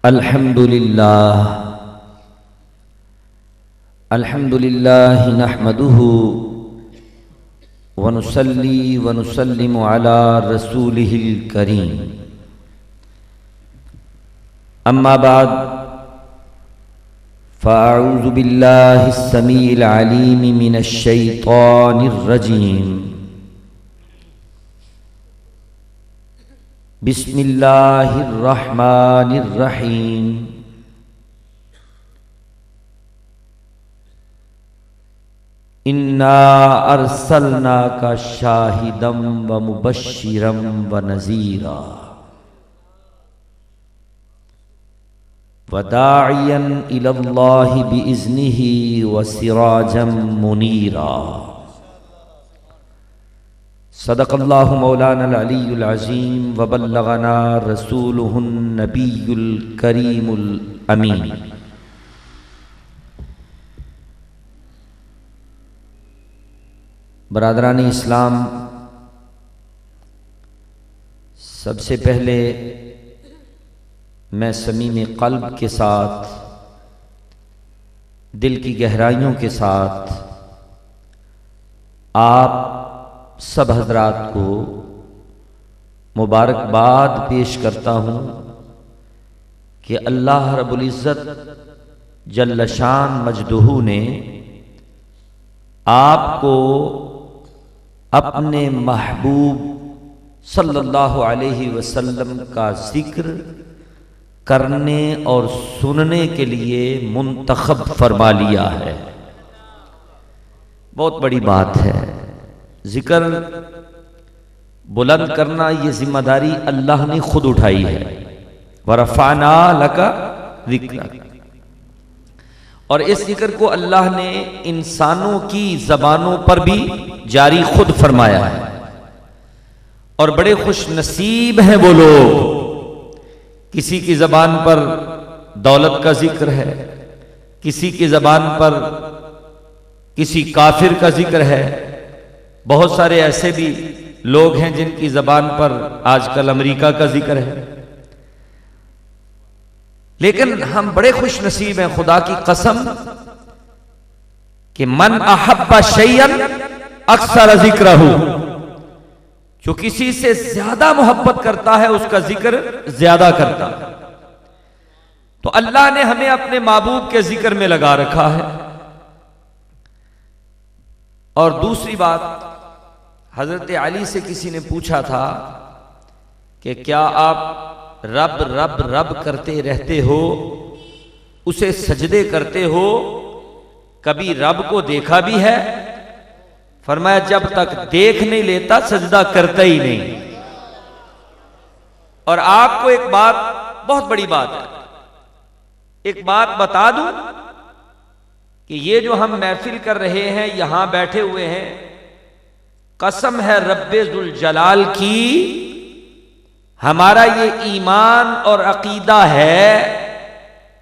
अल्हम्दुलिल्लाह नहमदुहु व नुसल्ली व नुसल्लिमु अला रसूलिहिल करीम। अम्मा बाद फ़अऊज़ु बिल्लाहिस समीइल अलीम मिनश शैतानिर रजीम। बिस्मिल्लाहिर रहमानिर रहीम। इन्ना अरसलनाका शाहिदम व मुबश्शिरम व नज़ीरा व दाइयन इलल्लाहि बिइज़्निही व सिराजम मुनीरा। सदक़ल्लाहु मौलाना अल-अलीयुल अज़ीम व बल्लगना रसूलुहुन नबियुल करीमुल अमीन। बरादरानी इस्लाम, सबसे पहले मैं समीम क़ल्ब के साथ, दिल की गहराइयों के साथ आप सब हजरात को मुबारकबाद पेश करता हूँ कि अल्लाह रब्बुल इज़्ज़त जल्ल शान मजदूहू ने आपको अपने महबूब सल्लल्लाहु अलैहि वसल्लम का जिक्र करने और सुनने के लिए मुंतखब फरमा लिया है। बहुत बड़ी बात है। जिक्र बुलंद करना ये जिम्मेदारी अल्लाह ने खुद उठाई है। वरफ़अना लका ज़िक्रक। और इस जिक्र को अल्लाह ने इंसानों की जबानों पर भी जारी खुद फरमाया है। और बड़े खुश नसीब हैं वो लोग, किसी की जबान पर दौलत का जिक्र है, किसी की जबान पर किसी काफिर का जिक्र है। बहुत सारे ऐसे भी लोग हैं जिनकी जबान पर आजकल अमेरिका का जिक्र है। लेकिन हम बड़े खुश नसीब हैं, खुदा की कसम, कि मन अहब्बा शैयन अक्सर जिक्रहू। जो किसी से ज्यादा मोहब्बत करता है उसका जिक्र ज्यादा करता है। तो अल्लाह ने हमें अपने महबूब के जिक्र में लगा रखा है। और दूसरी बात, हजरत अली से किसी ने पूछा था कि क्या आप रब रब रब करते रहते हो, उसे सजदे करते हो, कभी रब को देखा भी है? फरमाया जब तक देख नहीं लेता सजदा करता ही नहीं। और आपको एक बात, बहुत बड़ी बात है, एक बात बता दूं कि ये जो हम महफिल कर रहे हैं, यहां बैठे हुए हैं, कसम है रब्बे जुल जलाल की, हमारा ये ईमान और अकीदा है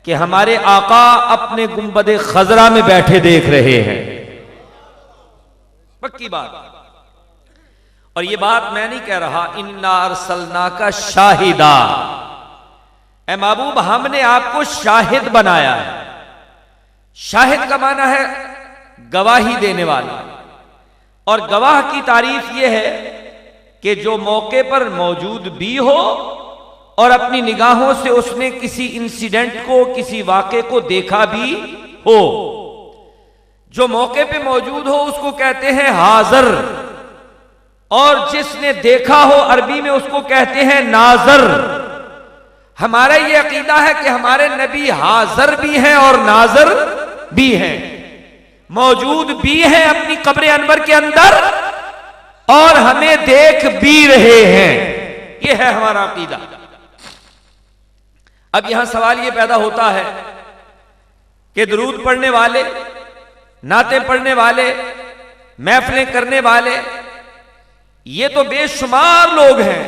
कि हमारे आका अपने गुंबदे खजरा में बैठे देख रहे हैं। पक्की बात। और ये बात मैं नहीं कह रहा, इन्ना अरसलनाका शाहिदा, ऐ महबूब हमने आपको शाहिद बनाया है। शाहिद का माना है गवाही देने वाला। और गवाह की तारीफ यह है कि जो मौके पर मौजूद भी हो और अपनी निगाहों से उसने किसी इंसिडेंट को, किसी वाक़े को देखा भी हो। जो मौके पे मौजूद हो उसको कहते हैं हाजिर, और जिसने देखा हो अरबी में उसको कहते हैं नाज़र। हमारा ये अकीदा है कि हमारे नबी हाजिर भी हैं और नाज़र भी हैं, मौजूद भी हैं अपनी कब्र अनवर के अंदर, और हमें देख भी रहे हैं। यह है हमारा अकीदा। अब यहां सवाल यह पैदा होता है कि दरूद पढ़ने वाले, नातें पढ़ने वाले, महफिलें करने वाले, ये तो बेशुमार लोग हैं।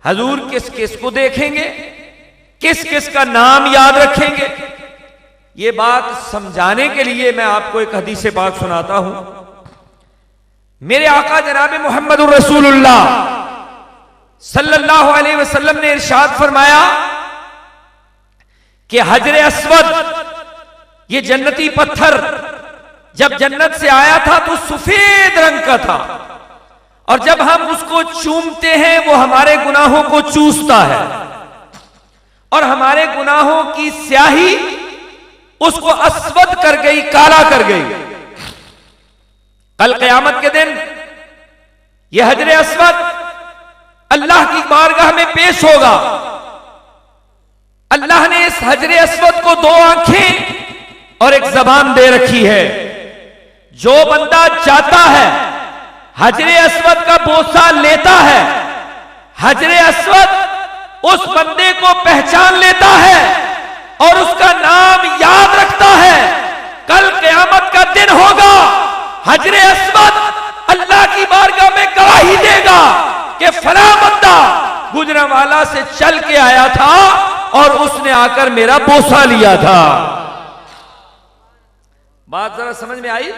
हजूर किस किस को देखेंगे, किस किस का नाम याद रखेंगे? ये बात समझाने के लिए मैं आपको एक हदीस पाक सुनाता हूं। मेरे आका जनाब मुहम्मदुर रसूलुल्लाह सल्लल्लाहु अलैहि वसल्लम ने इरशाद फरमाया, कि हजरे अस्वद, ये जन्नती पत्थर जब जन्नत से आया था तो सफेद रंग का था, और जब हम उसको चूमते हैं वो हमारे गुनाहों को चूसता है, और हमारे गुनाहों की स्याही उसको अस्वद कर गई, काला कर गई। कल क़यामत के दिन यह हजरे अस्वद अल्लाह की बारगाह में पेश होगा। अल्लाह ने इस हजरे अस्वद को दो आंखें और एक जबान दे रखी है। जो बंदा चाहता है हजरे अस्वद का बोसा लेता है, हजरे अस्वद उस बंदे को पहचान लेता है और उसका नाम याद रखता है। कल क़यामत का दिन होगा, हजरे अस्वद अल्लाह की बारगाह में गवाही देगा कि फला बंदा गुजरांवाला से चल के आया था और उसने आकर मेरा बोसा लिया था। बात जरा समझ में आई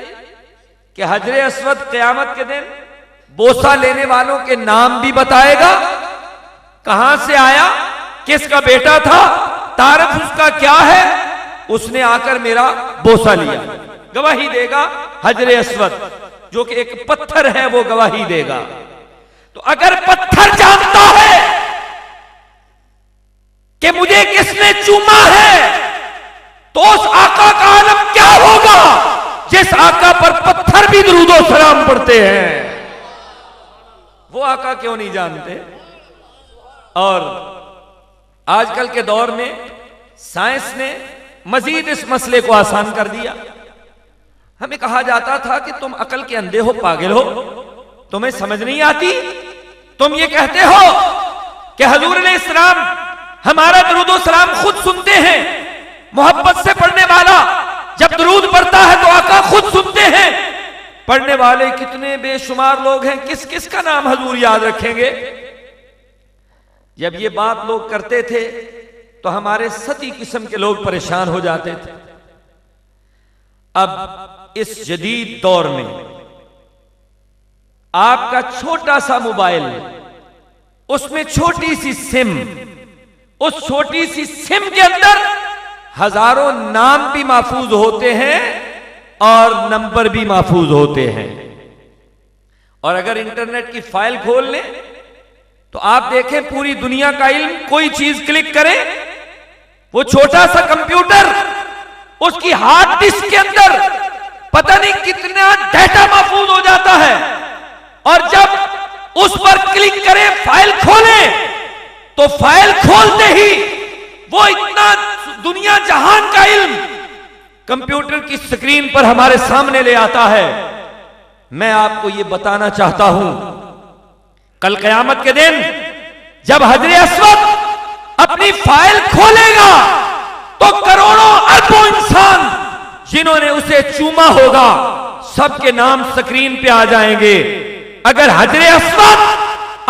कि हजरे अस्वद क़यामत के दिन बोसा लेने वालों के नाम भी बताएगा, कहां से आया, किसका बेटा था, तारीफ उसका क्या है, उसने आकर मेरा बोसा लिया। गवाही देगा हजरे अस्वद, जो कि एक पत्थर है, वो गवाही देगा। तो अगर पत्थर जानता है कि मुझे किसने चूमा है, तो उस आका का आलम क्या होगा जिस आका पर पत्थर भी दुरूदो सलाम पढ़ते हैं। वो आका क्यों नहीं जानते। और आजकल के दौर में साइंस ने मजीद इस मसले को आसान कर दिया। हमें कहा जाता था कि तुम अकल के अंधे हो, पागल हो, तुम्हें समझ नहीं आती, तुम ये कहते हो कि हुजूर ने इस्लाम हमारा दुरूदो सलाम खुद सुनते हैं। मोहब्बत से पढ़ने वाला जब दुरूद पढ़ता है तो आका खुद सुनते हैं। पढ़ने वाले कितने बेशुमार लोग हैं, किस किस का नाम हुजूर याद रखेंगे। जब ये बात लोग करते थे तो हमारे सती किस्म के लोग परेशान हो जाते थे। अब इस जदीद दौर में आपका छोटा सा मोबाइल, उसमें छोटी सी सिम, उस छोटी सी सिम के अंदर हजारों नाम भी महफूज होते हैं और नंबर भी महफूज होते हैं। और अगर इंटरनेट की फाइल खोल लें तो आप देखें पूरी दुनिया का इल्म, कोई चीज क्लिक करें, वो छोटा सा कंप्यूटर, उसकी हार्ड डिस्क के अंदर पता नहीं कितना डाटा महफूज हो जाता है। और जब उस पर क्लिक करें, फाइल खोलें, तो फाइल खोलते ही वो इतना दुनिया जहान का इल्म कंप्यूटर की स्क्रीन पर हमारे सामने ले आता है। मैं आपको यह बताना चाहता हूं, कल क़यामत के दिन जब हजरे अस्वद अपनी फाइल खोलेगा तो करोड़ों अरबों इंसान जिन्होंने उसे चूमा होगा, सबके नाम स्क्रीन पे आ जाएंगे। अगर हजरे अस्वद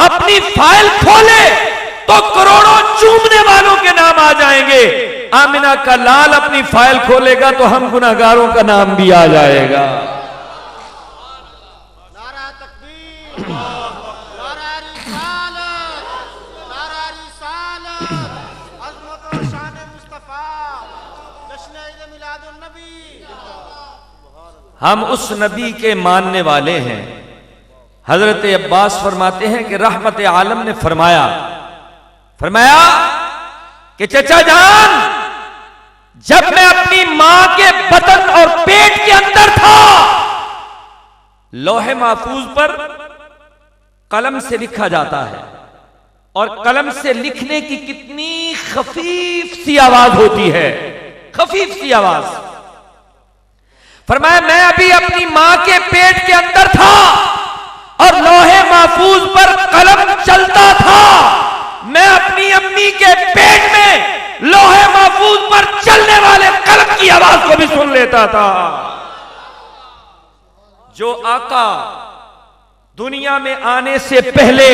अपनी फाइल खोले तो करोड़ों चूमने वालों के नाम आ जाएंगे। आमिना का लाल अपनी फाइल खोलेगा तो हम गुनाहगारों का नाम भी आ जाएगा। नारा तकबीर, नारा रिसालत, नारा रिसालत, अज़मत व शान मुस्तफा, जश्न ईद मिलादुन नबी। हम उस नबी के मानने वाले हैं। हजरत अब्बास फरमाते हैं कि रहमत आलम ने फरमाया कि चचा जान, जब मैं अपनी मां के बतन और पेट के अंदर था, लौहे महफूज पर कलम से लिखा जाता है, और कलम से लिखने की कितनी खफीफ सी आवाज होती है, खफीफ सी आवाज। फरमाया मैं अभी अपनी मां के पेट के अंदर था और लौहे महफूज पर कलम चलता था। मैं अपनी अम्मी के पेट में लौहे महफूज पर चलने वाले कलम की आवाज को भी सुन लेता था। जो आका दुनिया में आने से पहले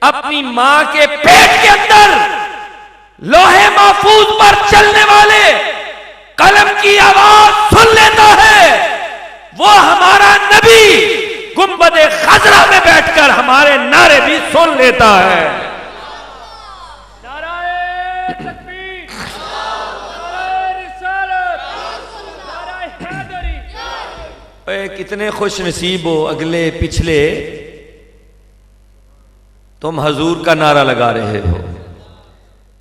अपनी मां के पेट के अंदर लौहे महफूज पर चलने वाले कलम की आवाज सुन लेता है, वो हमारा नबी गुंबदे खजरा में बैठकर हमारे नारे भी सुन लेता है। कितने खुश नसीब हो अगले पिछले, तुम हजूर का नारा लगा रहे हो।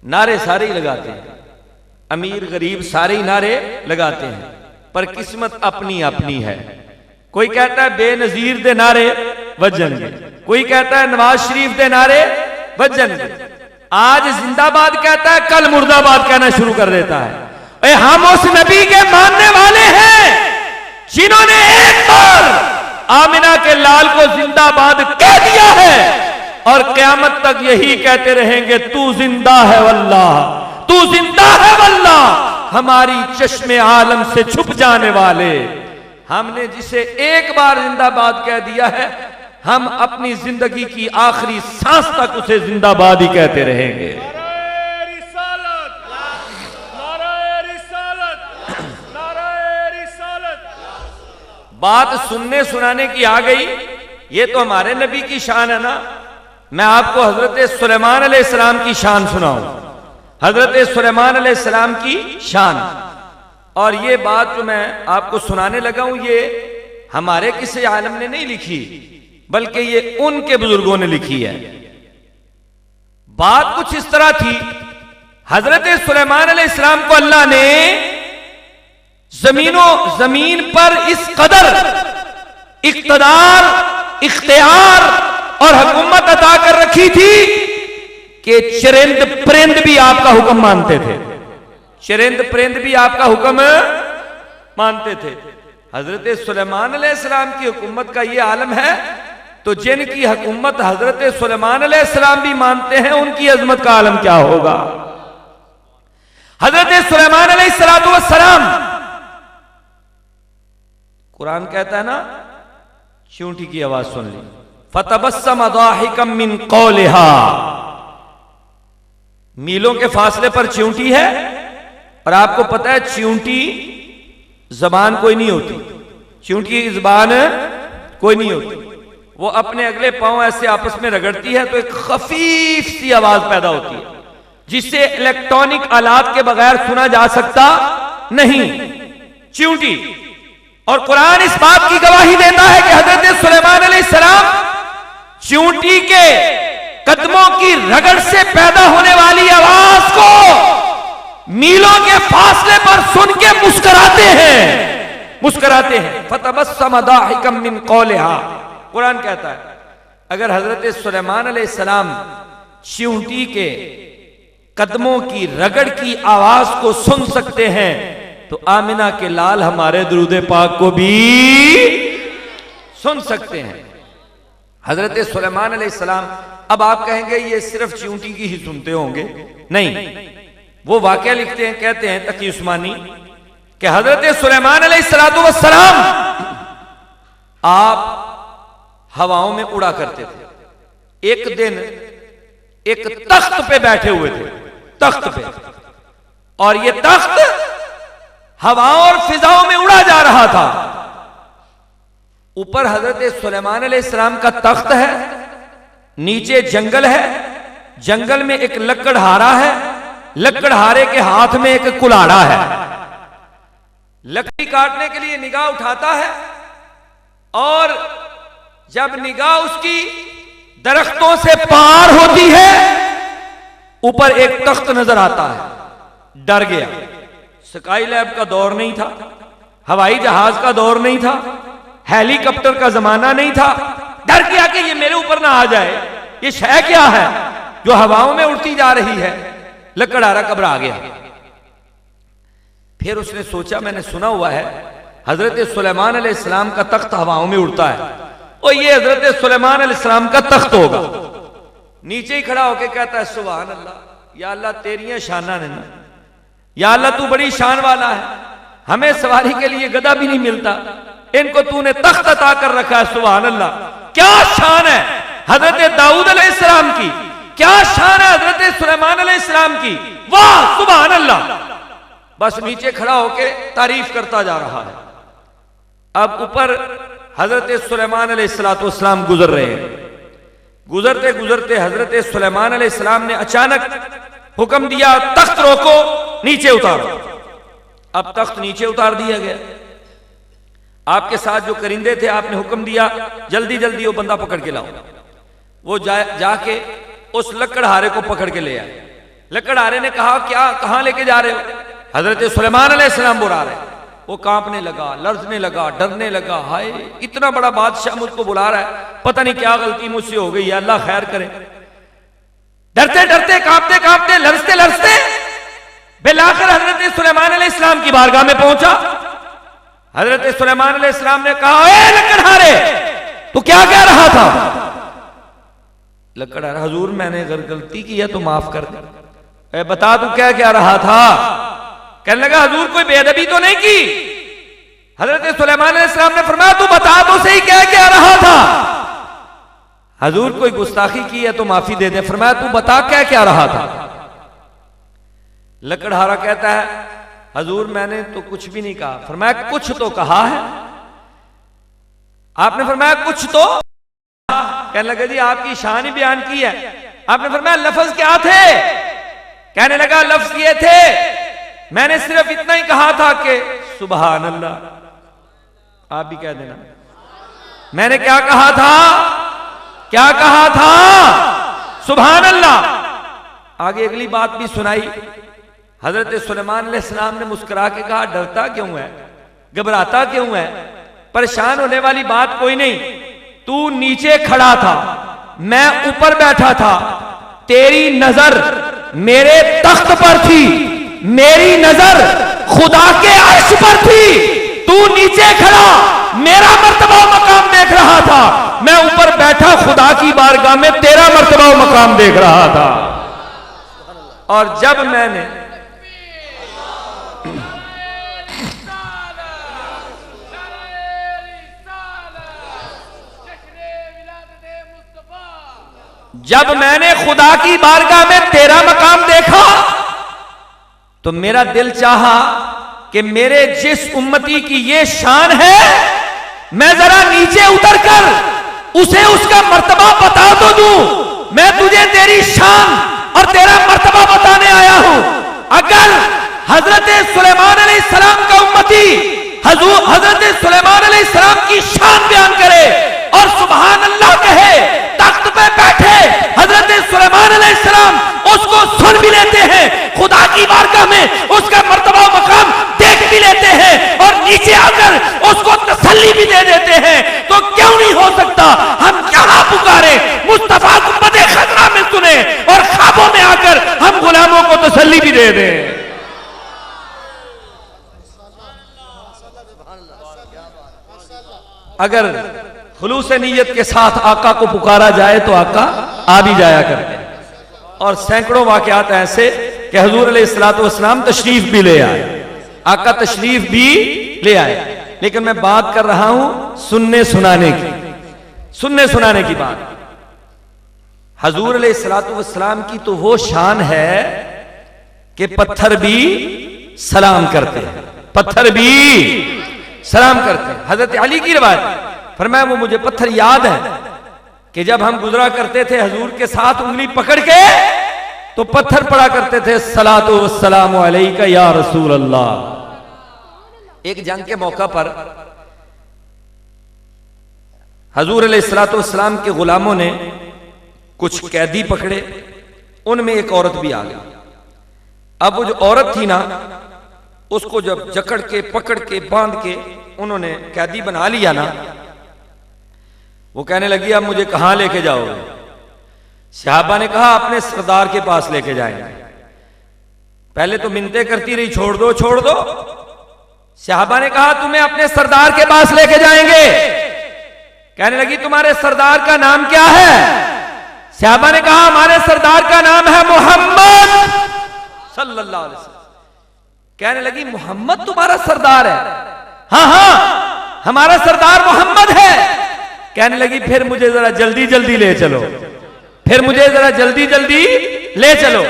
नारे सारे ही लगाते हैं, अमीर गरीब सारे ही नारे लगाते हैं, पर किस्मत अपनी अपनी है। कोई कहता है बेनजीर दे नारे वजनगे, कोई कहता है नवाज शरीफ दे नारे वजनगे। आज जिंदाबाद कहता है, कल मुर्दाबाद कहना शुरू कर देता है। हम उस नबी के मानने वाले हैं जिन्होंने एक बार आमिना के लाल को जिंदाबाद कह दिया है और क़यामत तक यही कहते रहेंगे, तू जिंदा है वल्लाह, तू जिंदा है वल्लाह। हमारी चश्मे आलम से छुप जाने वाले, हमने जिसे एक बार जिंदाबाद कह दिया है, हम अपनी जिंदगी की आखिरी सांस तक उसे जिंदाबाद ही कहते रहेंगे। बात सुनने सुनाने की आ गई, ये तो हमारे नबी की शान है ना। मैं आपको हजरत सुलेमान अलैहिस्सलाम की शान सुनाऊं, हजरत सुलेमान अलैहिस्सलाम की शान। और ये बात जो मैं आपको सुनाने लगा हूं, ये हमारे किसी आलम ने नहीं लिखी, बल्कि ये उनके बुजुर्गों ने लिखी है। बात कुछ इस तरह थी, हजरत सुलेमान अलैहिस्सलाम को अल्लाह ने जमीन पर इस कदर इख्तियार, इख्तियार और हुकूमत अता कर रखी थी कि चरिंद परिंद भी आपका हुक्म मानते थे, चरिंद परिंद भी आपका हुक्म मानते थे। हजरत सुलेमान अलैहिस्सलाम की हुकूमत का ये आलम है, तो जिनकी हुकूमत हजरत सुलेमान अलैहिस्सलाम भी मानते हैं, उनकी अजमत का आलम क्या होगा। हजरत सुलेमान अलैहिस्सलाम, कुरान कहता है ना, चींटी की आवाज सुन ली, फतबस्सम दाहिकम मिन कौलिहा। मीलों के फासले पर चींटी है, और आपको पता है चींटी जबान कोई नहीं होती, चींटी की जबान कोई नहीं होती। वो अपने अगले पांव ऐसे आपस में रगड़ती है तो एक खफीफ सी आवाज पैदा होती है, जिससे इलेक्ट्रॉनिक आलात के बगैर सुना जा सकता नहीं, चींटी। और कुरान इस बात की गवाही देता है कि हजरत सुलेमान अलैहिस्सलाम चींटी के कदमों की रगड़ से पैदा होने वाली आवाज को मीलों के फासले पर सुन के मुस्कुराते हैं, मुस्कुराते हैं। फतबस्सम दाहिकम मिन कौलिहा, कुरान कहता है अगर हजरत सुलेमान अलैहिस्सलाम चींटी के कदमों की रगड़ की आवाज को सुन सकते हैं, तो आमिना के लाल हमारे दुरूद पाक को भी सुन सकते हैं। हजरत सुलेमान अलैहिस्सलाम, अब आप कहेंगे ये सिर्फ चींटी की ही सुनते होंगे, नहीं, वो वाकया लिखते हैं, कहते हैं तकी उस्मानी कि हजरत सुलेमान अलैहिस्सलाम आप हवाओं में उड़ा करते थे। एक दिन एक तख्त पे बैठे हुए थे, तख्त पे, और ये तख्त हवाओं और फिजाओं में उड़ा जा रहा था। ऊपर हजरत सुलेमान अलैहिस्सलाम का तख्त है, नीचे जंगल है, जंगल में एक लकड़हारा है, लकड़हारे के हाथ में एक कुल्हाड़ा है। लकड़ी काटने के लिए निगाह उठाता है, और जब निगाह उसकी दरख्तों से पार होती है, ऊपर एक तख्त नजर आता है। डर गया, स्काई लैब का दौर नहीं था, हवाई जहाज का दौर नहीं था, हेलीकॉप्टर का जमाना नहीं था। डर गया कि ये मेरे ऊपर ना आ जाए, ये शय क्या है जो हवाओं में उड़ती जा रही है। लकड़हारा घबरा गया। फिर उसने सोचा, मैंने सुना हुआ है हजरत सुलेमान अलैहिस्सलाम का तख्त हवाओं में उड़ता है, और ये हजरत सुलेमान अलैहिस्सलाम का तख्त होगा। नीचे ही खड़ा होकर कहता है, सुभान अल्लाह, या अल्लाह तेरियां शाना ने ना, या अल्लाह तू बड़ी शान वाला है, हमें सवारी के लिए गधा भी नहीं मिलता, इनको तूने तख्त अता कर रखा है। सुभान अल्लाह, क्या शान है हजरत दाऊद अलैहिस्सलाम की, क्या शान है हजरत सुलेमान अलैहिस्सलाम की, वाह सुभान अल्लाह। बस नीचे खड़ा होकर तारीफ करता जा रहा है। अब ऊपर हजरत सुलेमान अलैहिस्सलाम गुजर रहे हैं। गुजरते गुजरते हजरत सुलेमान अलैहिस्सलाम ने अचानक हुक्म दिया, तख्त रोको, नीचे उतारो। अब तख्त नीचे उतार दिया गया। आपके साथ जो करिंदे थे, आपने हुक्म दिया जल्दी जल्दी वो बंदा पकड़ के लाओ। वो जाके उस लकड़हारे को पकड़ के ले आए। लकड़हारे ने कहा, क्या कहां लेके जा रहे हो? हजरत सुलेमान अलैहिस्सलाम बुला रहे। वो कांपने लगा, लर्जने लगा, डरने लगा। हाय, इतना बड़ा बादशाह मुझको बुला रहा है, पता नहीं क्या गलती मुझसे हो गई है, अल्लाह खैर करे। डरते डरते, कांपते कांपते, लरजते लरजते बिलाखिर हजरत सुलेमान अलैहिस्सलाम की बारगाह में पहुंचा। हजरत सुलेमान अलैहिस्सलाम ने कहा, ए लकड़हारे, तू क्या कह रहा था? लकड़हारा, हुजूर मैंने अगर गलती की है तो माफ कर दे। ए बता, तू क्या कह रहा था? कहने लगा, हुजूर कोई बेअदबी तो नहीं की? हजरत सुलेमान अलैहिस्सलाम ने फरमाया, तू बता तो सही क्या कह रहा था? हुजूर कोई गुस्ताखी की है तो माफी दे दे। फरमाया, तू बता क्या कह रहा था? लकड़हारा कहता है, हुजूर मैंने तो कुछ भी नहीं कहा। फरमाया, कुछ तो कहा है। आपने फरमाया, कुछ तो? कहने लगा, जी आपकी शान ही बयान की है। आपने फरमाया, लफ्ज क्या थे? कहने लगा, लफ्ज ये थे, मैंने सिर्फ इतना ही कहा था कि सुभान अल्लाह। आप भी कह देना, मैंने क्या कहा था? क्या कहा था? सुभान अल्लाह। आगे अगली बात भी सुनाई। हजरत सुलेमान अलैहिस्सलाम ने मुस्कुरा के कहा, डरता क्यों है, घबराता क्यों है? परेशान होने वाली बात कोई नहीं। तू नीचे खड़ा था, मैं ऊपर बैठा था, तेरी नजर मेरे तख्त पर थी, मेरी नजर खुदा के अर्श पर थी। तू नीचे खड़ा मेरा मर्तबा मकाम देख रहा था, मैं ऊपर बैठा खुदा की बारगाह में तेरा मर्तबा मकाम देख रहा था। और जब मैंने खुदा की बारगाह में तेरा मकाम देखा तो मेरा दिल चाहा कि मेरे जिस उम्मती की ये शान है, मैं जरा नीचे उतरकर उसे उसका मर्तबा बता तो दूं। मैं तुझे तेरी शान और तेरा मर्तबा बताने आया हूं। अगर हजरत सुलेमान अलैहिस्सलाम का उम्मती हजरत सुलेमान अलैहिस्सलाम की शान बयान करे और सुभान अल्लाह कहे, तख्त पे बैठे हजरत सुलेमान अलैहिस्सलाम उसको सुन भी लेते हैं, खुदा की बारगाह में उसका मर्तबा मकाम देख भी लेते हैं और नीचे आकर उसको तसल्ली भी दे देते हैं, तो क्यों नहीं हो सकता हम यहां पुकारे, मुस्तफा को बदे खतरा में सुने और ख्वाबों में आकर हम गुलामों को तसल्ली भी दे दें। अगर खुलूस नीयत के साथ आका को पुकारा जाए तो आका आ भी जाया करते हैं। और सैकड़ों वाकयात ऐसे कि हुजूर अलैहिस्सलातु वस्सलाम तशरीफ भी ले आए, आका तशरीफ भी ले आए। लेकिन मैं बात कर रहा हूं सुनने सुनाने की बात। हुजूर अलैहिस्सलातु वस्सलाम की तो वो शान है कि पत्थर भी सलाम करते हैं, पत्थर भी सलाम करते हैं। हजरत अली की रिवायत, फरमाया वो मुझे पत्थर याद है कि जब हम गुजरा करते थे हुजूर के साथ उंगली पकड़ के तो पत्थर पड़ा करते थे, सलातो वस्सलामु अलैका या रसूल अल्लाह। एक जंग के मौका पर हुजूर अलैहिस्सलातु वस्सलाम के गुलामों ने कुछ कैदी पकड़े, उनमें एक औरत भी आ गई। अब वो जो औरत थी ना, उसको जब जकड़ के पकड़ के बांध के उन्होंने कैदी बना लिया ना, वो कहने लगी, अब मुझे कहां लेके जाओगे? सहाबा ने कहा, अपने सरदार के पास लेके जाएंगे। पहले तो मिन्नतें करती रही, छोड़ दो छोड़ दो। सहाबा ने कहा, तुम्हें अपने सरदार के पास लेके जाएंगे। कहने लगी, तुम्हारे सरदार का नाम क्या है? सहाबा ने कहा, हमारे सरदार का नाम है मोहम्मद सल्लल्लाहु अलैहि वसल्लम। कहने लगी, मोहम्मद तुम्हारा सरदार है? हाँ हाँ, हमारा सरदार मोहम्मद है। कहने लगी, फिर मुझे जरा जल्दी जल्दी ले चलो, फिर मुझे जरा जल्दी जल्दी ले चलो।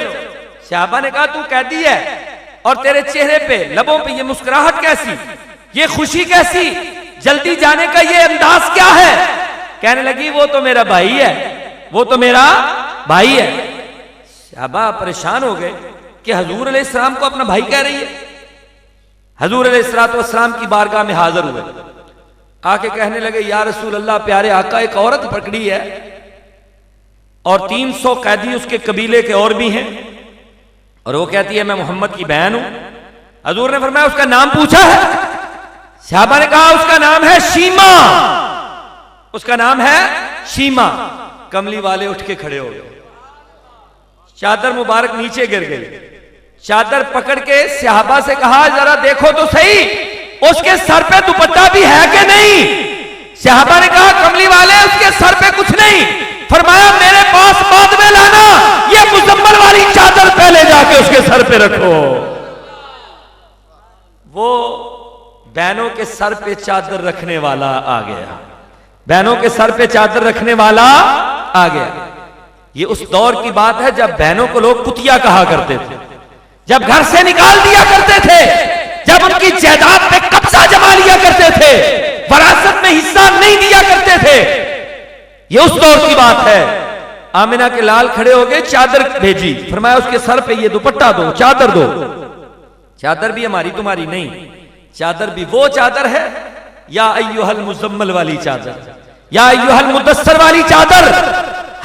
सहाबा ने कहा, तू कैदी है और तेरे चेहरे पे, लबों पे ये मुस्कुराहट कैसी, ये खुशी कैसी, जल्दी जाने का ये अंदाज क्या है? कहने लगी, वो तो मेरा भाई है, वो तो मेरा भाई है। सहाबा परेशान हो गए कि हुजूर अलैहिस्सलाम को अपना भाई कह रही है। हुजूर अलैहिस्सलातु वस्सलाम की बारगाह में हाजिर हुए आके कहने लगे या रसूल अल्लाह, प्यारे आका, एक औरत पकड़ी है और 300 कैदी उसके कबीले के और भी हैं, और वो कहती है मैं मोहम्मद की बहन हूं। हजूर ने फरमाया उसका नाम पूछा है? सहाबा ने कहा उसका नाम है शीमा, उसका नाम है शीमा। कमली वाले उठ के खड़े हो गए, चादर मुबारक नीचे गिर गई। चादर पकड़ के सहाबा से कहा जरा देखो तो सही उसके सर पे दुपट्टा भी है कि नहीं। सहाबा ने कहा कमली वाले उसके सर पे कुछ नहीं। फरमाया मेरे पास बाद में लाना, ये मुजम्मल वाली चादर पहले जाके उसके सर पे रखो। वो बहनों के सर पे चादर रखने वाला आ गया, बहनों के सर पे चादर रखने वाला आ गया। ये उस दौर की बात है जब बहनों को लोग कुतिया कहा करते थे, जब घर से निकाल दिया करते थे, जब उनकी जायदाद पे कब्जा जमा लिया करते थे, वरासत में हिस्सा नहीं दिया करते थे। ये उस दौर की बात है। आमिना के लाल खड़े हो गए, चादर भेजी, फरमाया उसके सर पे ये दुपट्टा दो, चादर दो। चादर भी हमारी तुम्हारी नहीं, चादर भी वो चादर है या अय्युहल मुजम्मल वाली चादर, या अय्युहल मुदस्सर वाली चादर।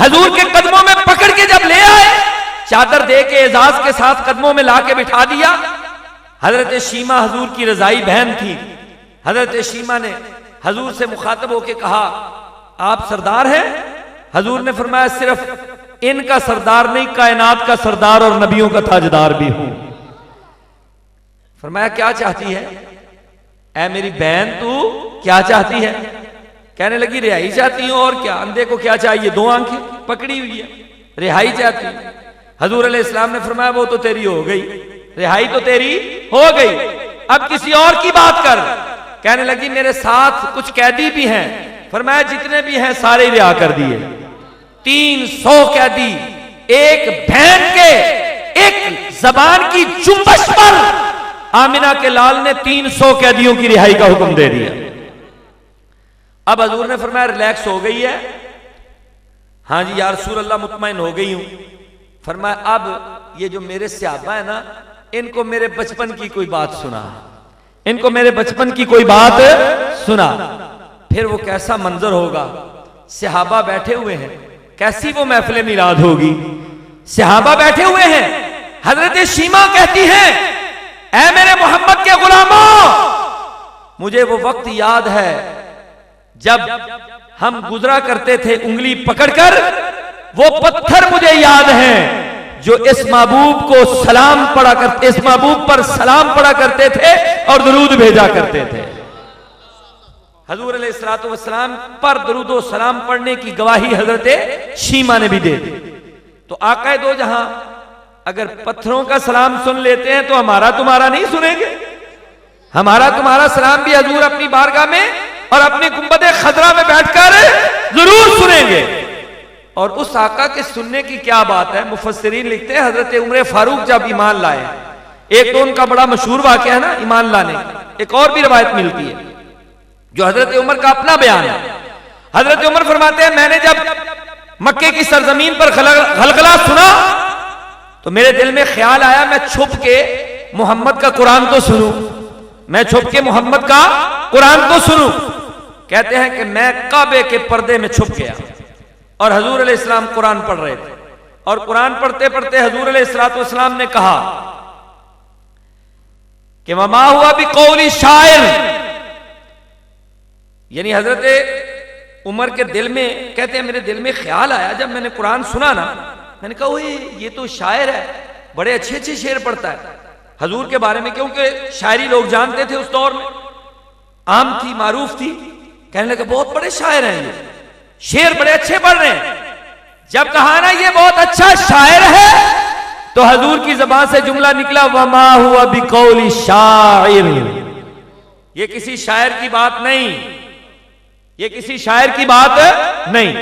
हजूर के कदमों में पकड़ के जब ले आए, चादर दे के एजाज के साथ कदमों में लाके बिठा दिया। हजरत शीमा हजूर की रजाई बहन थी। हजरत शीमा ने हजूर से मुखातब होके कहा आप सरदार हैं? हजूर ने फरमाया सिर्फ इनका सरदार नहीं, कायनात का सरदार और नबियों का ताजदार भी हूं। फरमाया क्या चाहती है? ऐ मेरी बहन तू क्या चाहती है? कहने लगी रिहाई चाहती हूं, और क्या, अंधे को क्या चाहिए, 2 आंखें पकड़ी हुई है, रिहाई चाहती हूं। हजूर अलैहिस्सलाम ने फरमाया वो तो तेरी हो गई, रिहाई तो तेरी हो गई, अब किसी और की बात कर। कहने लगी मेरे साथ कुछ कैदी भी हैं। फरमाया जितने भी हैं सारे रिहा कर दिए। 300 कैदी एक बहन के एक जबान की जुम्बश पर आमिना के लाल ने 300 कैदियों की रिहाई का हुक्म दे दिया। अब हजूर ने फरमाया रिलैक्स हो गई है? हाँ जी या रसूल अल्लाह, मुतमईन हो गई हूं। फरमाया अब ये जो मेरे सहाबा है ना, इनको मेरे बचपन की कोई बात सुना, इनको मेरे बचपन की कोई बात सुना। फिर वो कैसा मंजर होगा, सहाबा बैठे हुए हैं, कैसी वो महफिल मिलाद होगी। सहाबा बैठे हुए हैं, हजरत शीमा कहती हैं ऐ मेरे मोहम्मद के गुलामों, मुझे वो वक्त याद है जब हम गुजरा करते थे उंगली पकड़कर, वो पत्थर मुझे याद हैं जो इस महबूब को सलाम पढ़ा करते, इस महबूब पर सलाम पढ़ा करते थे और दरूद भेजा करते थे। हजूर अलैहिस्सलातु वस्सलाम पर दरूद व सलाम पढ़ने की गवाही हजरत शीमा ने भी दे दी। तो आका दो जहां अगर पत्थरों का सलाम सुन लेते हैं तो हमारा तुम्हारा नहीं सुनेंगे? हमारा तुम्हारा सलाम भी हजूर अपनी बारगाह में और अपनी गुंबद खजरा में बैठकर जरूर सुनेंगे। और उस आका के सुनने की क्या बात है। मुफस्सिरीन लिखते हैं हजरत उमर फारूक जब ईमान लाए, एक तो उनका बड़ा मशहूर वाक़या है ना ईमान लाने, एक और भी रवायत मिलती है जो हजरत उमर का अपना बयान है। हजरत उमर फरमाते हैं मैंने जब मक्के की सरजमीन पर गलगला सुना तो मेरे दिल में ख्याल आया मैं छुप के मोहम्मद का कुरान तो सुनूं, मैं छुप के मोहम्मद का कुरान तो सुनूं। कहते हैं कि मैं काबे के पर्दे में छुप गया और हजूर अलैहिस्सलाम कुरान पढ़ रहे थे, और कुरान पढ़ते पढ़ते हजूर अलैहिस्सलाम ने कहा कि वमा हुआ भी कौली शायर, यानी हजरत उमर के दिल में, कहते हैं मेरे दिल में ख्याल आया जब मैंने कुरान सुना ना, मैंने कहा ओए ये तो शायर है, बड़े अच्छे अच्छे शेर पढ़ता है हजूर के बारे में, क्योंकि शायरी लोग जानते थे उस दौर में, आम थी, मारूफ थी। कहने लगे बहुत बड़े शायर हैं ये, शेर बड़े अच्छे पढ़ रहे हैं। जब कहा ना ये बहुत अच्छा शायर है तो हजूर की जबान से जुमला निकला वमा हुआ बिकौली शायर, ये किसी शायर की बात नहीं, ये किसी शायर की बात नहीं।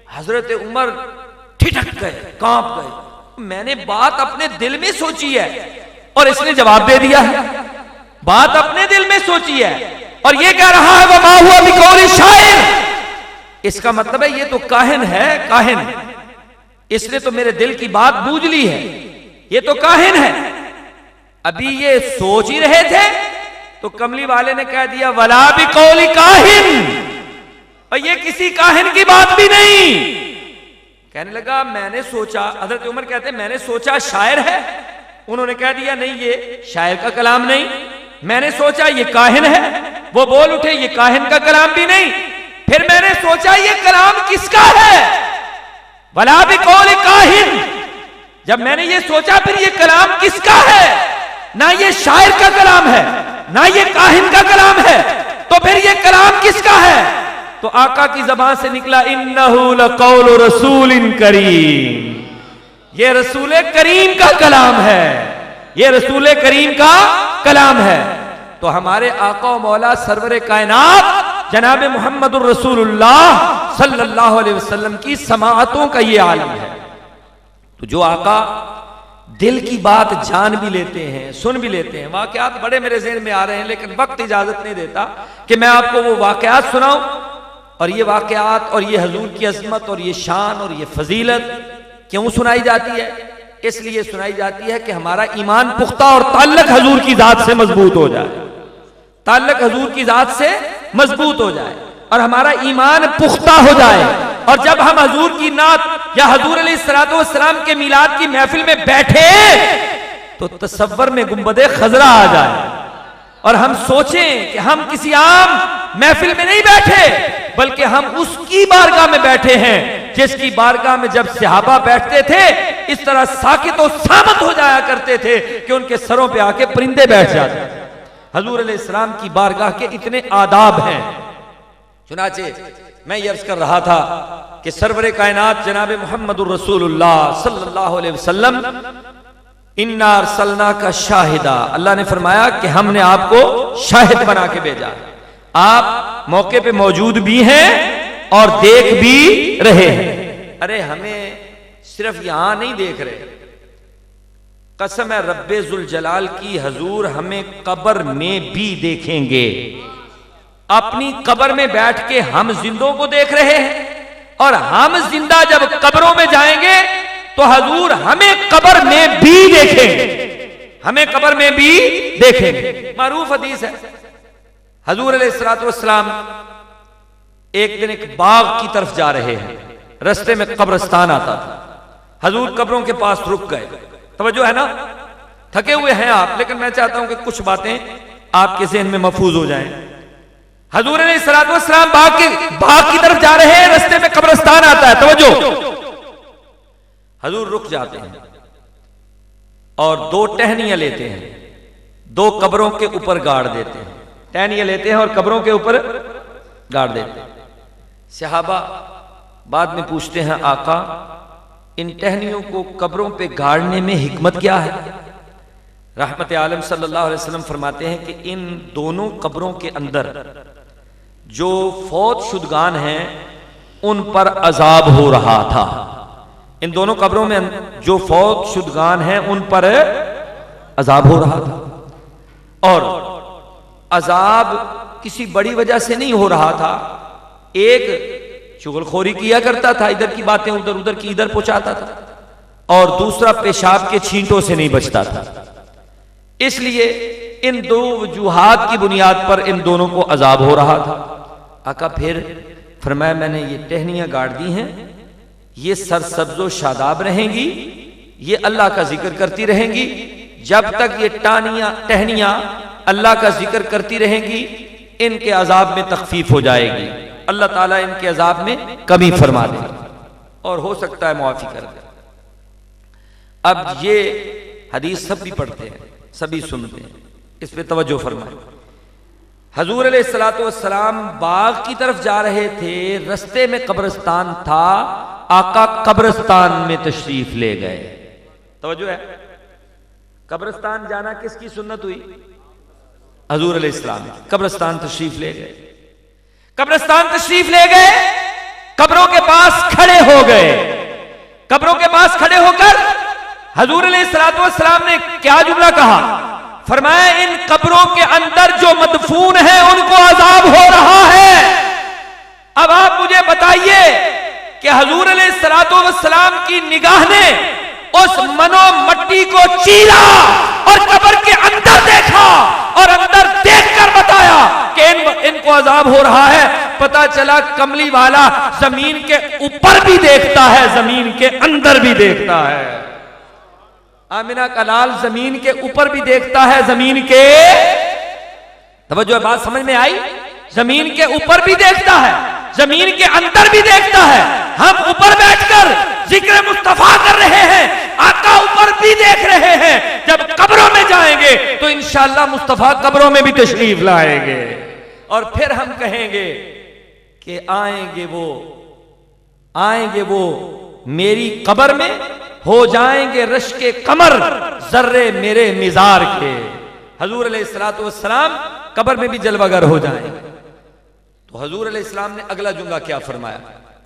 हजरत उमर ठिठक गए, कांप गए, मैंने बात अपने दिल में सोची है और इसने जवाब दे दिया है, बात अपने दिल में सोची है और ये कह रहा है वमा हुआ बिकौली शायर। इसका मतलब है ये तो काहिन है, काहिन, इसने तो मेरे दिल की बात बूझ ली है, ये तो काहिन है। अभी ये सोच ही रहे थे तो कमली वाले ने कह दिया वला भी कौली काहिन, और ये किसी काहिन की बात भी नहीं। कहने लगा मैंने सोचा, हजरत उमर कहते मैंने सोचा शायर है। उन्होंने कह दिया नहीं ये शायर का कलाम नहीं, मैंने सोचा ये काहिन है। वो बोल उठे ये काहिन का कलाम भी नहीं। फिर मैंने सोचा ये कलाम किसका है, वला भी कौल काहिन। जब मैंने ये सोचा फिर ये कलाम किसका है, ना ये शायर का कलाम है ना ये काहिन का कलाम है, तो फिर ये कलाम किसका है। तो आका की जबान से निकला इन्नहु लक़ौलु रसूलिन करीम, ये रसूल करीम का कलाम है, ये रसूल करीम का कलाम है। तो हमारे आका और मौला सरवरे कायनात जनाब मुहम्मदुर रसूलुल्लाह सल्लल्लाहु अलैहि वसल्लम की समाअतों का ये आलम है। तो जो आका दिल की बात जान भी लेते हैं, सुन भी लेते हैं। वाकयात बड़े मेरे ज़हन में आ रहे हैं लेकिन वक्त इजाजत नहीं देता कि मैं आपको वो वाकयात सुनाऊं। और ये वाकयात और ये हजूर की अजमत और ये शान और ये फजीलत क्यों सुनाई जाती है, इसलिए सुनाई जाती है कि हमारा ईमान पुख्ता और ताल्लुक हजूर की जात से मजबूत हो जाए, ताल्लुक हजूर की जात से मजबूत हो जाए और हमारा ईमान पुख्ता हो जाए। और जब हम हजूर की नात या हजूर अलैहिस्सलातु वस्सलाम के मिलाद की महफिल में बैठे तो तसव्वुर में गुंबदे खजरा आ जाए और हम सोचें कि हम किसी आम महफिल में नहीं बैठे बल्कि हम उसकी बारगाह में बैठे हैं जिसकी बारगाह में जब सहाबा बैठते थे इस तरह साकित और सामत हो जाया करते थे कि उनके सरों पे आके परिंदे बैठ जाते थे। हजूर अलैहिस्सलाम की बारगाह के इतने आदाब हैं। चुनाचे मैं ये अर्ज कर रहा था कि सरवरे कायनात जनाब मुहम्मदुर रसूलुल्लाह सल्लल्लाहु अलैहि वसल्लम इन्ना अरसलनाका शाहिदा, अल्लाह ने फरमाया कि हमने आपको शाहिद बना के भेजा। आप मौके पे मौजूद भी हैं और देख भी रहे हैं। अरे हमें सिर्फ यहां नहीं देख रहे, कसम है रब्बे जुल जलाल की हजूर हमें कब्र में भी देखेंगे। अपनी कब्र में बैठ के हम जिंदों को देख रहे हैं और हम जिंदा जब कब्रों में जाएंगे तो हजूर हमें कब्र में भी देखेंगे, हमें कब्र में भी देखेंगे। मारूफ हदीस है, हजूर अलैहिस्सलातु वस्सलाम एक दिन एक बाग की तरफ जा रहे हैं, रास्ते में कब्रिस्तान आता था। हजूर कब्रों के पास रुक गए। तवज्जो है ना, थके हुए हैं आप, लेकिन मैं चाहता हूं कि कुछ बातें आपके ज़हन में महफूज हो जाएं। हजूर अलैहिस्सलातु वस्सलाम बाग की तरफ जा रहे हैं, रास्ते में कब्रिस्तान आता है। तवज्जो, हजूर रुक जाते हैं और दो टहनियां लेते हैं, दो कब्रों के ऊपर गाड़ देते हैं। टहनियां लेते हैं और कब्रों के ऊपर गाड़ देते हैं। सहाबा बाद में पूछते हैं आका इन टहनियों को कब्रों पे गाड़ने में हिकमत क्या है। रहमत आलम सल्लल्लाहु अलैहि वसल्लम फरमाते हैं कि इन दोनों कब्रों के अंदर जो फौत शुदगान हैं उन पर अजाब हो रहा था। इन दोनों कब्रों में जो फौत शुदगान हैं उन पर अजाब हो रहा था और अजाब किसी बड़ी वजह से नहीं हो रहा था। एक चुगलखोरी किया करता था, इधर की बातें उधर, उधर की इधर पहुंचाता था, और दूसरा पेशाब के छींटों से नहीं बचता था। इसलिए इन दो वजूहात की बुनियाद पर इन दोनों को अजाब हो रहा था। आका फिर फरमाया मैंने ये टहनियां गाड़ दी हैं, ये सरसब्जो शादाब रहेंगी, ये अल्लाह का जिक्र करती रहेंगी। जब तक ये टहनियां अल्लाह का जिक्र करती रहेंगी इनके अजाब में तखफीफ हो जाएगी, अल्लाह ताला इनके अजाब में कमी फरमा देगा और हो सकता है मुआफी कर दे। अब ये हदीस सब भी पढ़ते हैं, सभी सुनते हैं, इस पे तवज्जो फरमाए। हजूर अलैहिस्सलातु वस्सलाम बाग की तरफ जा रहे थे, रास्ते में कब्रिस्तान था, आका कब्रिस्तान में तशरीफ ले गए। तवज्जो है, कब्रिस्तान जाना किसकी सुन्नत हुई? हजूर अलैहिस्सलाम कब्रिस्तान तशरीफ ले गए। कब्रिस्तान तशरीफ ले गए, कब्रों के पास खड़े हो गए। कब्रों के पास खड़े होकर हजूर अलैहिस्सलातु वस्सलाम ने क्या जुमला कहा? फरमाया इन कब्रों के अंदर जो मदफून है उनको अजाब हो रहा है। अब आप मुझे बताइए कि हजूर अलैहिस्सलातु वस्सलाम की निगाह ने उस मनो मट्टी को चीरा और कब्र के अंदर देखा और अंदर देख हो रहा है, पता चला कमली वाला जमीन के ऊपर भी देखता है, जमीन के अंदर भी देखता है। आमिना का लाल जमीन के ऊपर भी देखता है, जमीन के, तवज्जो बात समझ में आई, जमीन के ऊपर भी देखता है, जमीन के अंदर भी देखता है। हम ऊपर बैठकर जिक्र मुस्तफा कर रहे हैं, आका ऊपर भी देख रहे हैं। जब कब्रों में जाएंगे तो इंशाअल्लाह मुस्तफा कब्रों में भी तशरीफ लाएंगे और फिर हम कहेंगे कि आएंगे वो मेरी कब्र में, हो जाएंगे रश के कमर जर्रे मेरे मिजार के। हजूर अलैहिस्सलातु वस्सलाम कब्र में भी जलवागर हो जाएंगे। तो हजूर अलैहिस्सलाम ने अगला जुमला क्या फरमाया?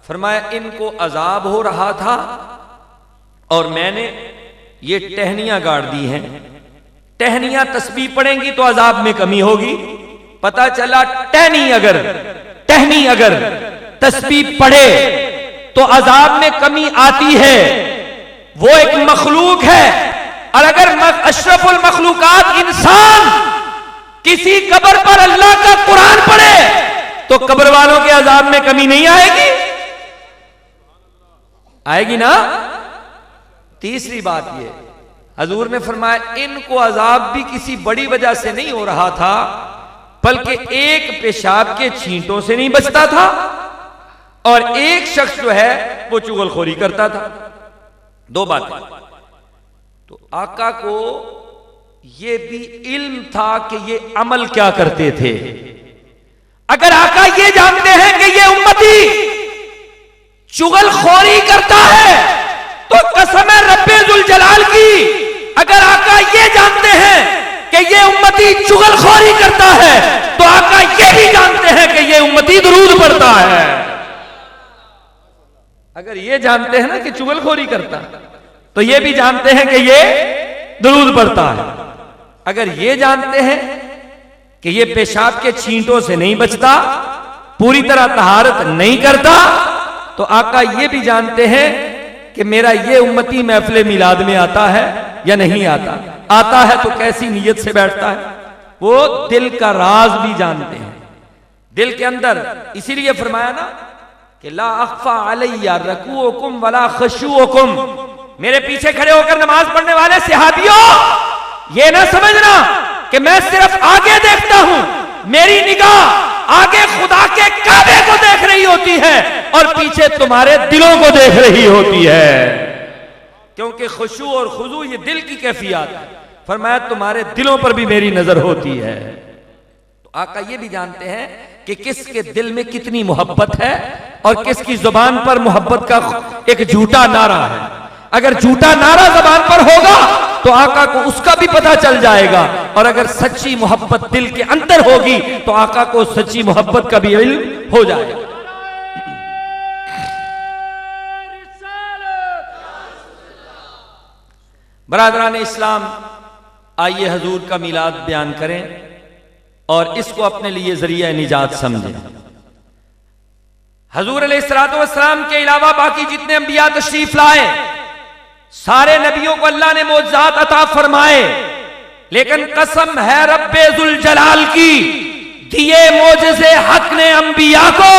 फरमाया इनको अजाब हो रहा था और मैंने ये टहनियां गाड़ दी हैं। टहनियां तस्बीह पड़ेंगी तो अजाब में कमी होगी। पता चला टहनी अगर तस्बीह पढ़े तो अजाब में कमी आती है। वो एक मखलूक है, और अगर अशरफुल मखलूकात इंसान किसी कब्र पर अल्लाह का कुरान पढ़े तो कब्र वालों के अजाब में कमी नहीं आएगी ना। तीसरी बात ये, हजूर ने फरमाया इनको अजाब भी किसी बड़ी वजह से नहीं हो रहा था, बल्कि एक पेशाब के छींटों से नहीं बचता था और एक शख्स जो है वो चुगलखोरी करता था। दो बातें। तो आका को ये भी इल्म था कि ये अमल क्या करते थे। अगर आका ये जानते हैं कि ये उम्मती चुगलखोरी करता है तो कसम है रब्बे जुल जलाल की, अगर आका ये जानते हैं कि ये उम्मती चुगलखोरी करता है तो आका ये भी जानते हैं कि ये उम्मती दुरूद पढ़ता है। अगर ये जानते हैं ना कि चुगलखोरी करता तो ये भी जानते हैं कि ये दुरूद पढ़ता है। अगर ये जानते हैं कि ये पेशाब के छींटों से नहीं बचता, पूरी तरह तहारत नहीं करता, तो आका ये भी जानते हैं कि मेरा ये उम्मती महफिल मिलाद में आता है या नहीं आता। आता है तो कैसी नीयत से बैठता है, वो दिल का राज भी जानते हैं, दिल के अंदर। इसीलिए फरमाया ना कि ला अख्फा अलैया रकूउकुम वला खशूउकुम। मेरे पीछे खड़े होकर नमाज पढ़ने वाले सहाबियों, ये ना समझना कि मैं सिर्फ आगे देखता हूं, मेरी निगाह आगे खुदा के काबे को देख रही होती है और पीछे तुम्हारे दिलों को देख रही होती है, क्योंकि खुशू और खुजू ये दिल की कैफियत है। फरमाया तुम्हारे दिलों पर भी मेरी नजर होती है। तो आका ये भी जानते हैं कि किसके दिल में कितनी मोहब्बत है और किसकी जुबान पर मोहब्बत का एक झूठा नारा है। अगर झूठा नारा जुबान पर होगा तो आका को उसका भी पता चल जाएगा, और अगर सच्ची मोहब्बत दिल के अंदर होगी तो आका को सच्ची मोहब्बत का भी इल्म हो जाएगा। बरादरान इस्लाम, आइए हजूर का मिलाद बयान करें और इसको अपने लिए जरिया निजात समझें। हजूर अलैहिस्सलातु वस्सलाम के अलावा बाकी जितने अंबिया तशरीफ लाए, सारे नबियों को अल्लाह ने मोअज़्ज़ात अता फरमाए, लेकिन कसम है रब्बे जुल जलाल की, दिए मोजज़े हक ने अंबिया को,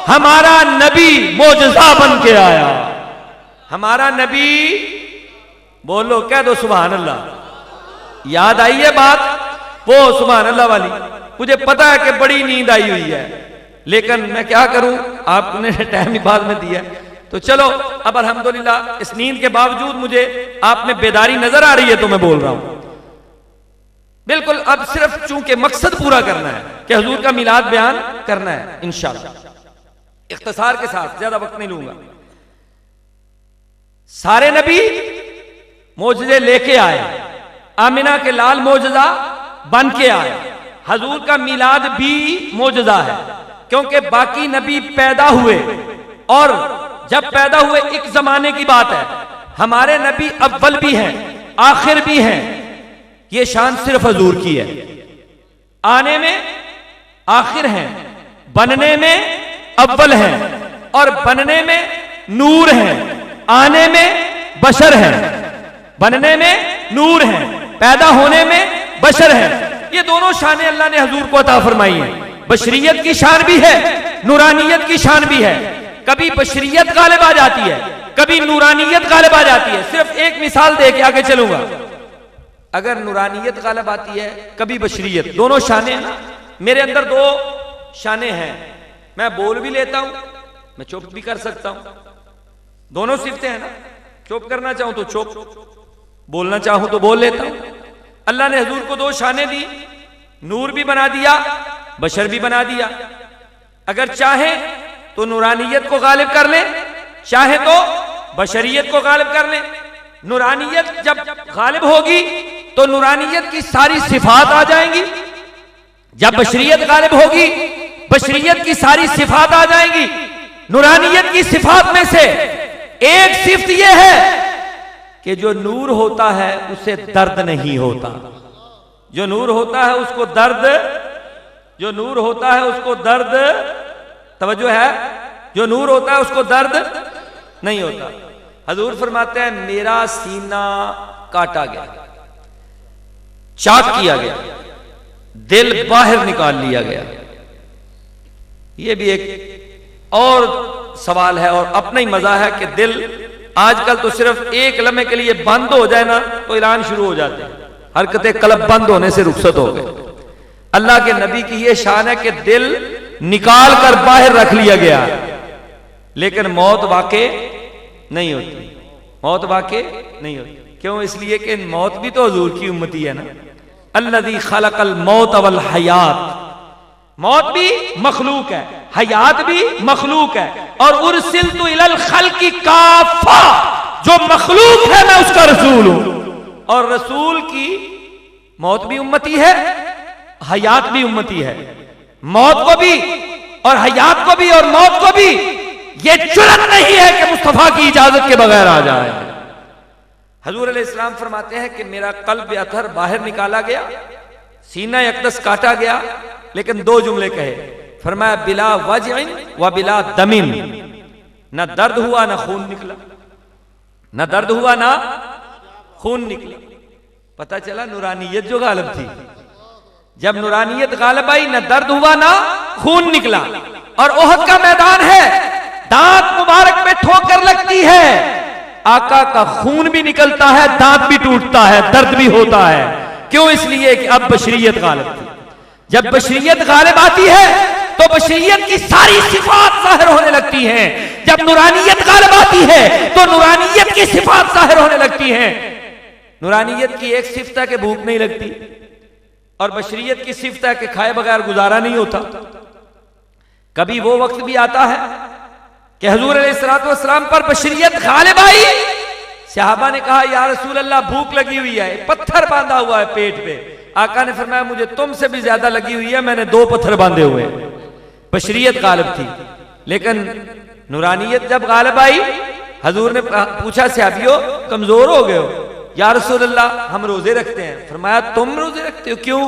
हमारा नबी मोजज़ा बन के आया। हमारा नबी, बोलो कह दो सुभान अल्लाह। याद आई है बात वो सुभान अल्लाह वाली? मुझे पता है कि बड़ी नींद आई हुई है, लेकिन मैं क्या करूं, आपने टाइम ही बाद में दिया, तो चलो अब अल्हम्दुलिल्लाह इस नींद के बावजूद मुझे आप में बेदारी नजर आ रही है तो मैं बोल रहा हूं। बिल्कुल, अब सिर्फ चूंकि मकसद पूरा करना है कि हुजूर का मिलाद बयान करना है इंशाअल्लाह, इख्तिसार के साथ, ज्यादा वक्त नहीं लूंगा। सारे नबी मोजज़े लेके आए, आमिना के लाल मोजज़ा बन के आए। हुजूर का मिलाद भी मोजज़ा है, क्योंकि बाकी नबी पैदा हुए, और जब पैदा हुए एक जमाने की बात है। हमारे नबी अव्वल भी हैं, आखिर भी हैं, ये शान सिर्फ हुजूर की है। आने में आखिर हैं, बनने में अव्वल हैं, और बनने में नूर हैं, आने में बशर हैं। बनने में नूर हैं, पैदा होने में बशर हैं। ये दोनों शानें अल्लाह ने हुजूर को अता फरमाई हैं। बशरियत की शान भी है, नूरानियत की शान भी है। कभी बशरियत गालिब आ जाती है, कभी नूरानियत गालिब आ जाती है। सिर्फ एक मिसाल दे के आगे चलूंगा। अगर नूरानियत गालिब आती है, कभी बशरियत, दोनों शाने हैं ना। मेरे अंदर दो शाने हैं, मैं बोल भी लेता हूं, मैं चुप भी कर सकता हूं। दोनों सिफतें हैं ना, चुप करना चाहूं तो चुप, बोलना चाहूं तो बोल लेता हूं। अल्लाह ने हजूर को दो शाने दी, नूर भी बना दिया, बशर भी बना दिया। अगर चाहे तो नूरानियत को गालिब कर ले, चाहे तो बशरियत को गालिब कर ले। नूरानियत जब गालिब होगी तो नूरानियत की सारी सिफात आ जाएंगी। जब बशरियत गालिब होगी, बशरियत की सारी सिफात आ जाएंगी। नूरानियत की सिफात में से एक सिफ्त यह है कि जो नूर होता है उसे दर्द नहीं होता। जो नूर होता है उसको दर्द, जो नूर होता है उसको दर्द, तवज्जो है, जो नूर होता है उसको दर्द नहीं होता। हजूर फरमाते हैं मेरा सीना काटा गया, चाक किया गया, दिल बाहर निकाल लिया गया। यह भी एक और सवाल है और अपना ही मजा है कि दिल आजकल तो सिर्फ एक लम्हे के लिए बंद हो जाए ना तो ऐलान शुरू हो जाते हैं, हरकतें कलब बंद होने से रुखसत हो गए। अल्लाह के नबी की यह शान है कि दिल निकाल कर बाहर रख लिया गया, लेकिन मौत वाक़े नहीं होती। मौत वाक़े नहीं होती। क्यों? इसलिए कि मौत भी तो हुजूर की उम्मती है ना। अल्लज़ी खलक़ल मौत वल हयात, मौत भी मखलूक है, हयात भी मखलूक है। और उरसिलतु इलल खल्क़ि काफ़ा, जो मखलूक है मैं उसका रसूल हूं। और रसूल की मौत भी उम्मती है, हयात भी उम्मती है। मौत को भी और हयात को भी और मौत को भी ये जुर्रत नहीं है कि मुस्तफा की इजाजत के बगैर आ जाए। हजूर अलैहिस्सलाम फरमाते हैं कि मेरा कल्ब अतहर बाहर निकाला गया, सीना अक़दस काटा गया, लेकिन दो जुमले कहे। फरमाया बिला वजइन व बिला दमिन, न दर्द हुआ न खून निकला, न दर्द हुआ ना खून निकला। पता चला नूरानियत जो गालिब थी। जब नूरानियत गालिब आई, न दर्द हुआ ना खून निकला। और ओहद का मैदान है, दांत मुबारक में ठोकर लगती है, आका का खून भी निकलता है, दांत भी टूटता है, दर्द भी होता है। क्यों? इसलिए कि अब बशरियत गालिब थी। जब बशरियत गालिब आती है तो बशरियत की सारी सिफात जाहिर होने लगती हैं। जब नूरानियत गालिब आती है तो नूरानियत की सिफात जाहिर होने लगती हैं। नूरानियत की एक सिफ्त है कि भूख नहीं लगती, और बशरियत की सिफ्त है कि खाए बगैर गुजारा नहीं होता। कभी वो वक्त भी आता है कि हुजूर अलैहिस्सलातु वस्सलाम पर बशरियत गालिब आई। सहाबा ने कहा या रसूल अल्लाह भूख लगी हुई है, पत्थर बांधा हुआ है पेट पे। आका ने फरमाया मुझे तुमसे भी ज्यादा लगी हुई है, मैंने 2 पत्थर बांधे हुए हैं। बशरियत गालिब थी, लेकिन नूरानियत जब गालिब आई, हजूर ने पूछा सहाबियों कमजोर हो गए हो? या रसूल अल्लाह हम रोजे रखते हैं। फरमाया तुम रोजे रखते हो? क्यों?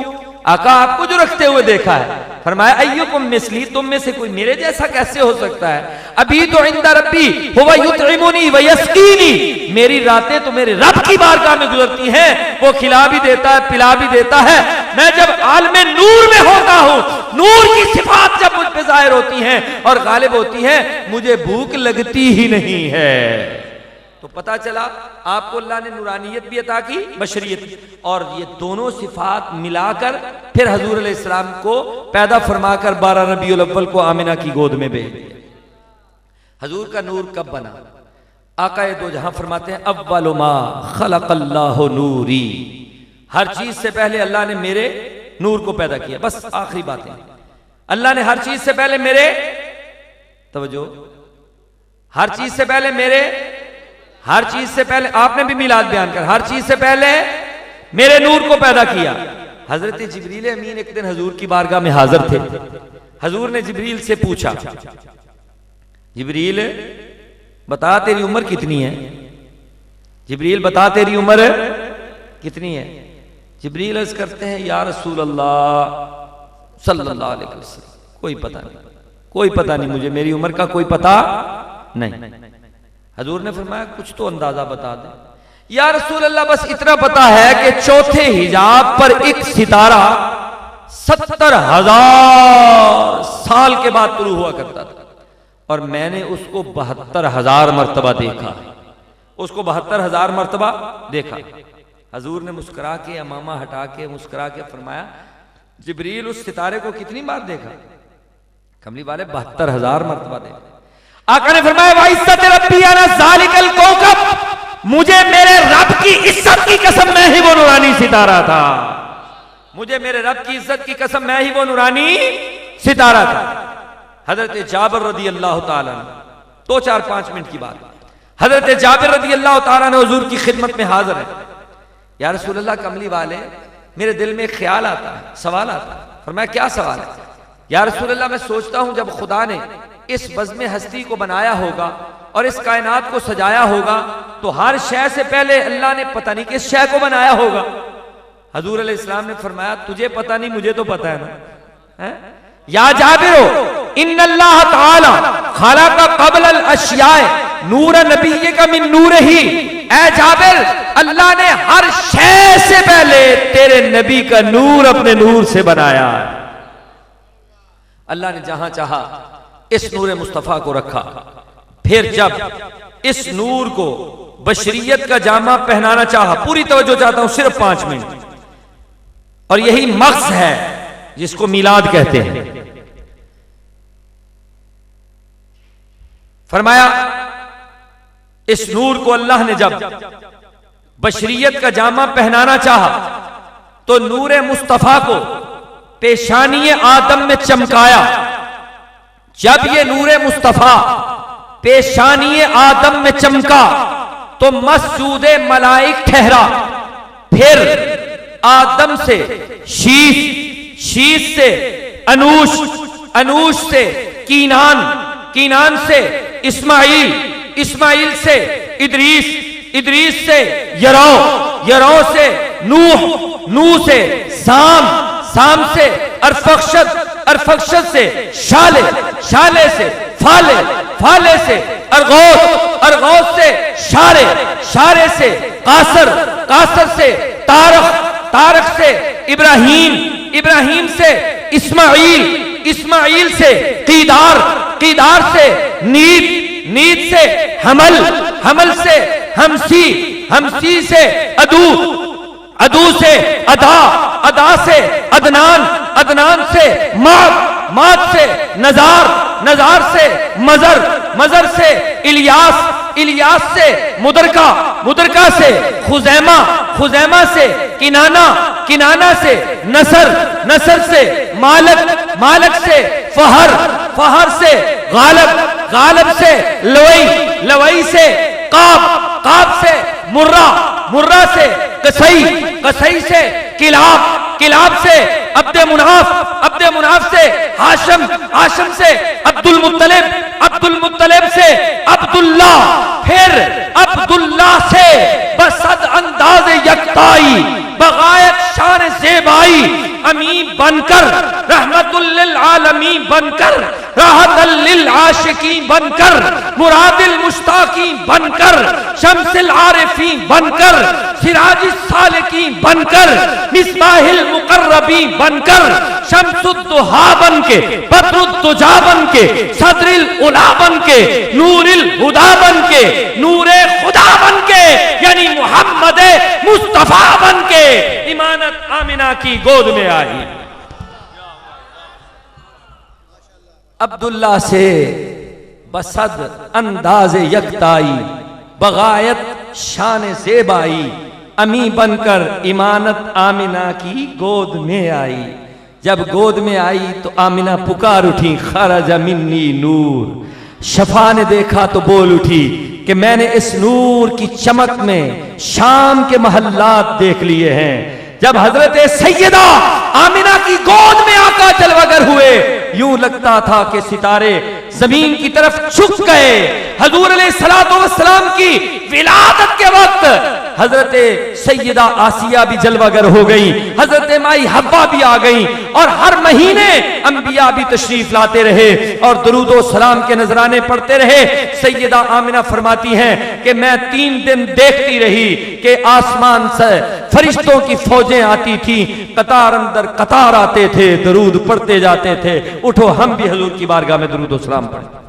आका आपको जो रखते हुए देखा है। फरमाया अय्युकुम मिस्ली, तुम में से कोई मेरे जैसा कैसे हो सकता है? अभी तो इंदा रब्बी हुवा युतइमुनी व यस्कीनी, मेरी रातें तो मेरे रब की बारगाह में गुजरती हैं, वो खिला भी देता है, पिला भी देता है। मैं जब आलमे नूर में होता हूं, नूर की सिफात जब मुझ पे जाहिर होती हैं और गालिब होती हैं, मुझे भूख लगती ही नहीं है। तो पता चला आपको अल्लाह ने नूरानियत भी अता की, बशरियत, और ये दोनों सिफात मिलाकर फिर हजूर अलैहिस्सलाम को पैदा फरमाकर 12 रबीउल अव्वल को आमिना की गोद में भेज दिया। हजूर का नूर कब बना? आकाए दो जहां फरमाते हैं अव्वलु मा खलक़ल्लाहु नूरी, हर चीज से पहले अल्लाह ने मेरे नूर को पैदा किया। बस आखिरी बातें, अल्लाह ने हर चीज से पहले मेरे, तवज्जो, हर चीज से पहले मेरे, हर चीज से पहले, आपने भी मिलाद बयान कर, हर चीज से पहले मेरे नूर को पैदा किया। हजरत जिब्रील अमीन एक दिन हजूर की बारगाह में हाजिर थे। हजूर ने जिब्रील से पूछा, जिब्रील बता तेरी उम्र कितनी है? जिब्रील बता तेरी उम्र कितनी है? जिब्रील अर्ज करते हैं या रसूल अल्लाह सल्लल्लाहु अलैहि वसल्लम, कोई पता नहीं, कोई पता नहीं मुझे, मेरी उम्र का कोई पता नहीं। हजूर ने फरमाया कुछ तो अंदाजा बता दे। या रसूल अल्लाह बस इतना पता है कि चौथे हिजाब पर एक सितारा 70,000 साल के बाद तुलू हुआ करता था और मैंने उसको 72,000 मरतबा देखा। उसको 72,000 मरतबा देखा। हजूर ने मुस्कुरा के अमामा हटा के मुस्कुरा के फरमाया, जिब्रील उस सितारे को कितनी बार देखा? कमली वाले 72,000 मरतबा देखा। आका ने फरमाया, वाइज्जत रब्बी अना ज़ालिकल कौकब, मुझे मेरे रब की इज्जत की कसम मैं ही वो नूरानी सितारा था। मुझे मेरे रब की इज्जत की कसम मैं ही वो नूरानी सितारा था। हजरत जाबिर रदी अल्लाह ताला, 2-4-5 मिनट की बात। हजरत जाबिर रदी अल्लाह ताला ने हुजूर की खिदमत में हाजिर है। या रसूलल्लाह, कमली वाले मेरे दिल में ख्याल आता है, सवाल आता है। फरमाया, क्या सवाल है? या रसूलल्लाह, मैं सोचता हूं जब खुदा ने इस बज़्म हस्ती को बनाया होगा और इस कायनात को सजाया होगा तो हर शय से पहले अल्लाह ने पता नहीं किस शय को बनाया होगा। हजूर अलैहिस्सलाम ने फरमाया, तुझे पता नहीं, मुझे तो पता है ना। है? या जाबिरो, इन्नल्लाह ताला खलक़ क़ब्ल अल अशियाए नूर नबिय्यिका मिन नूरिही। ऐ जाबिर, अल्लाह ने हर शय से पहले तेरे नबी का नूर अपने नूर से बनाया। अल्लाह ने जहां चाहा इस नूर मुस्तफा को रखा। फिर जब इस नूर को बशरियत का जामा पहनाना चाहा, पूरी तवज्जो चाहता हूं, सिर्फ 5 मिनट, और यही मक्स है जिसको मीलाद कहते हैं। फरमाया, इस नूर को अल्लाह ने जब बशरियत का जामा पहनाना चाहा तो नूर मुस्तफा को पेशानी आदम में चमकाया। जब ये नूर मुस्तफा पेशानी आदम में चमका तो मस्जूद मलाइक ठहरा। फिर आदम से शीश, शीश से अनूश, अनूश से कीनान, कीनान से इस्माइल, इस्माइल से इदरीस, इदरीस से यरौ, यरौ से नूह, नूह से साम, साम से अरफक्षद, अरफक्षद से शाले, शाले से फाले, फाले से अरगौस, अरगौस से शारे, शारे से कासर, कासर से तारख, तारख से इब्राहीम, इब्राहीम से इस्माइल, इस्माइल से कीदार, कीदार से नीद, नीद से हमल, हमल से हमसी, हमसी से अदू, अदू से अदा, अदा से अदनान, अदनान से माद, माद से नजार, नजार से मजर, मजर से इलियास, इलियास से मुदरका, मुदरका से खुजैमा, खुजैमा से किनाना, किनाना से नसर, नसर से मालक, मालक से फहर, फहर से गालब, गालब से लवई, लवई से काब, काब से मुर्रा, मुर्रा से कसई, कसई से किलाब, किलाब से अब्दे मुनाफ, अब्दे मुनाफ से हाशम, हाशम से अब्दुल मुत्तलिब, अब्दुल मुत्तलिब से अब्दुल्ला, फिर अब्दुल्ला से बसद अंदाज यकताई बगायत शान ज़ेबाई अमी बनकर रहमतुल लिल आलमी बनकर राहतल लिल आशिकी बनकर मुरादिल मुश्ताकी बनकर शम्सिल आरिफी बनकर सिराजिस सालिकी बनकर मिसबाहिल मुकर्रबी बनकर शम्सुद्दुहा बनके बद्रुद्दुजा बनके सदरिल उला बनके नूरिल हुदा बनके नूरे खुदा बनके यानी मोहम्मद मुस्तफा बनके इमानत आमिना की गोद में आई। अब्दुल्ला से बसद अंदाज यकताई बगायत शान ज़ेबाई अमी बनकर इमानत आमिना की गोद में आई। जब गोद में आई तो आमिना पुकार उठी, खरज मिन्नी नूर। शफा ने देखा तो बोल उठी कि मैंने इस नूर की चमक में शाम के महल्लात देख लिए हैं। जब हजरत सैयदा आमिना की गोद में आका जलवागर हुए, यूं लगता था कि सितारे जमीन की तरफ झुक गए। हजूर अलैहिस्सलातु वस्सलाम की विलादत के वक्त हजरत सैयदा आसिया भी जलवागर हो गई, हजरत माई हव्वा भी आ गई, और हर महीने अंबिया भी तशरीफ लाते रहे और दुरूदो सलाम के नजराने पढ़ते रहे। सैयदा आमिना फरमाती हैं कि मैं 3 दिन देखती रही कि आसमान से फरिश्तों की फौजें आती थी, कतार अंदर कतार आते थे, दरूद पढ़ते जाते थे। उठो हम भी हुजूर की बारगाह में दुरूद और सलाम पढ़ें।